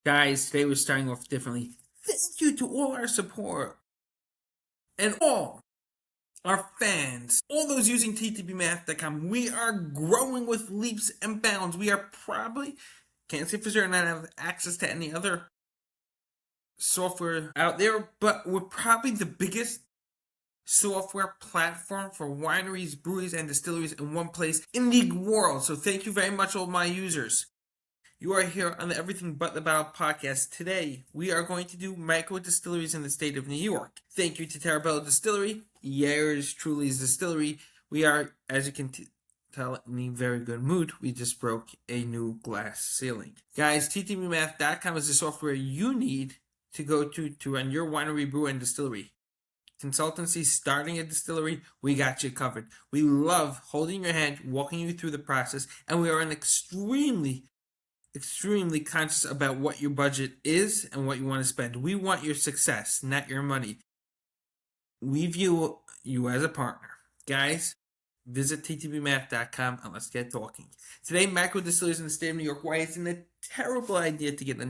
Guys, today we're starting off differently. Thank you to all our support and all our fans, all those using ttbmath.com. We are growing with leaps and bounds. We are probably, can't say for sure, not have access to any other software out there, but we're probably the biggest software platform for wineries, breweries, and distilleries in one place in the world. So thank you very much, all my users. You are here on the Everything But the Bottle podcast. Today, we are going to do micro distilleries in the state of New York. Thank you to Tarabella Distillery, yours truly's distillery. We are, as you can tell, in a very good mood. We just broke a new glass ceiling. Guys, ttbmath.com is the software you need to go to run your winery, brew, and distillery. Consultancy, starting a distillery, we got you covered. We love holding your hand, walking you through the process, and we are an extremely conscious about what your budget is and what you want to spend. We want your success, not your money. We view you as a partner. Guys, visit ttbmath.com and let's get talking. Today, micro distillers in the state of New York. Why it's a terrible idea to get a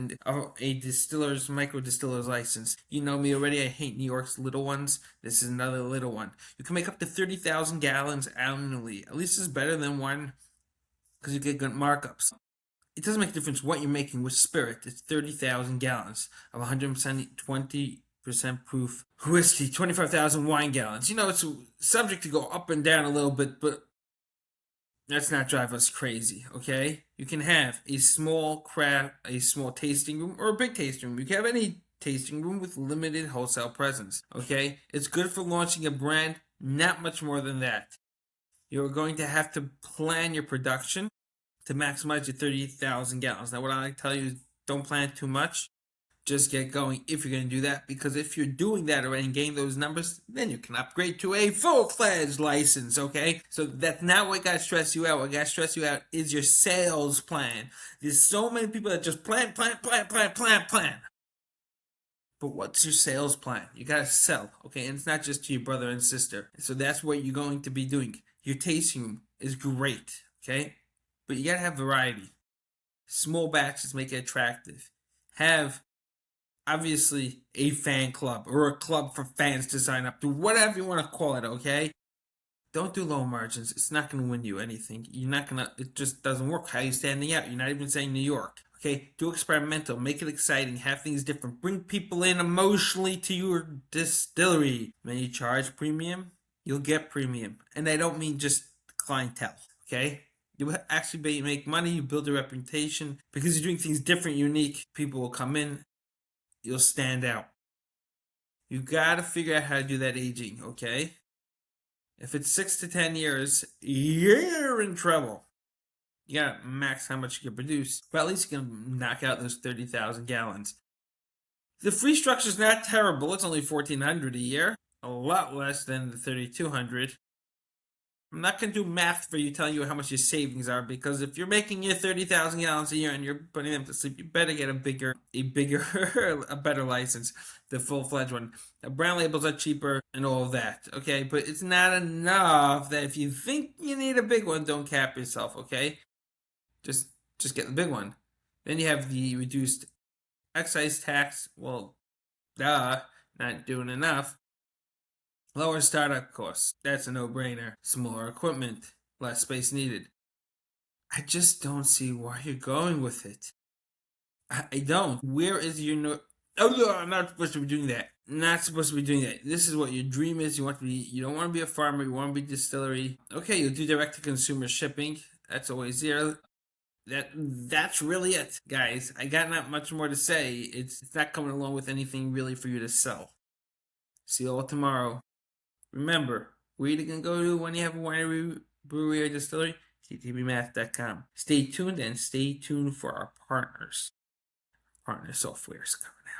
micro distiller's license. You know me already. I hate New York's little ones. This is another little one. You can make up to 30,000 gallons annually. At least it's better than one because you get good markups. It doesn't make a difference what you're making with spirit. It's 30,000 gallons of 120% proof whiskey, 25,000 wine gallons. You know, it's subject to go up and down a little bit, but let's not drive us crazy, okay? You can have a small tasting room, or a big tasting room. You can have any tasting room with limited wholesale presence, okay? It's good for launching a brand, not much more than that. You're going to have to plan your production to maximize your 30,000 gallons. Now, what I like to tell you is don't plan too much. Just get going if you're going to do that, because if you're doing that already and getting those numbers, then you can upgrade to a full-fledged license, okay? So that's not what got to stress you out. What got to stress you out is your sales plan. There's so many people that just plan. But what's your sales plan? You got to sell, okay? And it's not just to your brother and sister. So that's what you're going to be doing. Your tasting room is great, okay? But you gotta have variety. Small batches make it attractive. Have, obviously, a fan club or a club for fans to sign up to, whatever you want to call it, okay? Don't do low margins. It's not going to win you anything. It just doesn't work. How are you standing out? You're not even saying New York. Okay, do experimental, make it exciting, have things different, bring people in emotionally to your distillery. When you charge premium, you'll get premium. And I don't mean just clientele, okay? You actually make money, you build a reputation. Because you're doing things different, unique, people will come in, you'll stand out. You gotta figure out how to do that aging, okay? If it's 6 to 10 years, you're in trouble. You gotta max how much you can produce, but at least you can knock out those 30,000 gallons. The free structure's not terrible, it's only $1,400 a year, a lot less than the $3,200. I'm not going to do math for you telling you how much your savings are, because if you're making your 30,000 gallons a year and you're putting them to sleep, you better get a better license, the full-fledged one. The brown labels are cheaper and all of that, okay? But it's not enough that if you think you need a big one, don't cap yourself, okay? Just get the big one. Then you have the reduced excise tax. Well, not doing enough. Lower startup costs. That's a no-brainer. Smaller equipment. Less space needed. I just don't see why you're going with it. I don't. Where is your no... Oh, no, I'm not supposed to be doing that. Not supposed to be doing that. This is what your dream is. You don't want to be a farmer. You want to be a distillery. Okay, you'll do direct-to-consumer shipping. That's always there. That's really it, guys. I got not much more to say. It's not coming along with anything really for you to sell. See you all tomorrow. Remember, where you can go to when you have a winery, brewery, or distillery? ttbmath.com. Stay tuned and stay tuned for our partners. Partner software is coming out.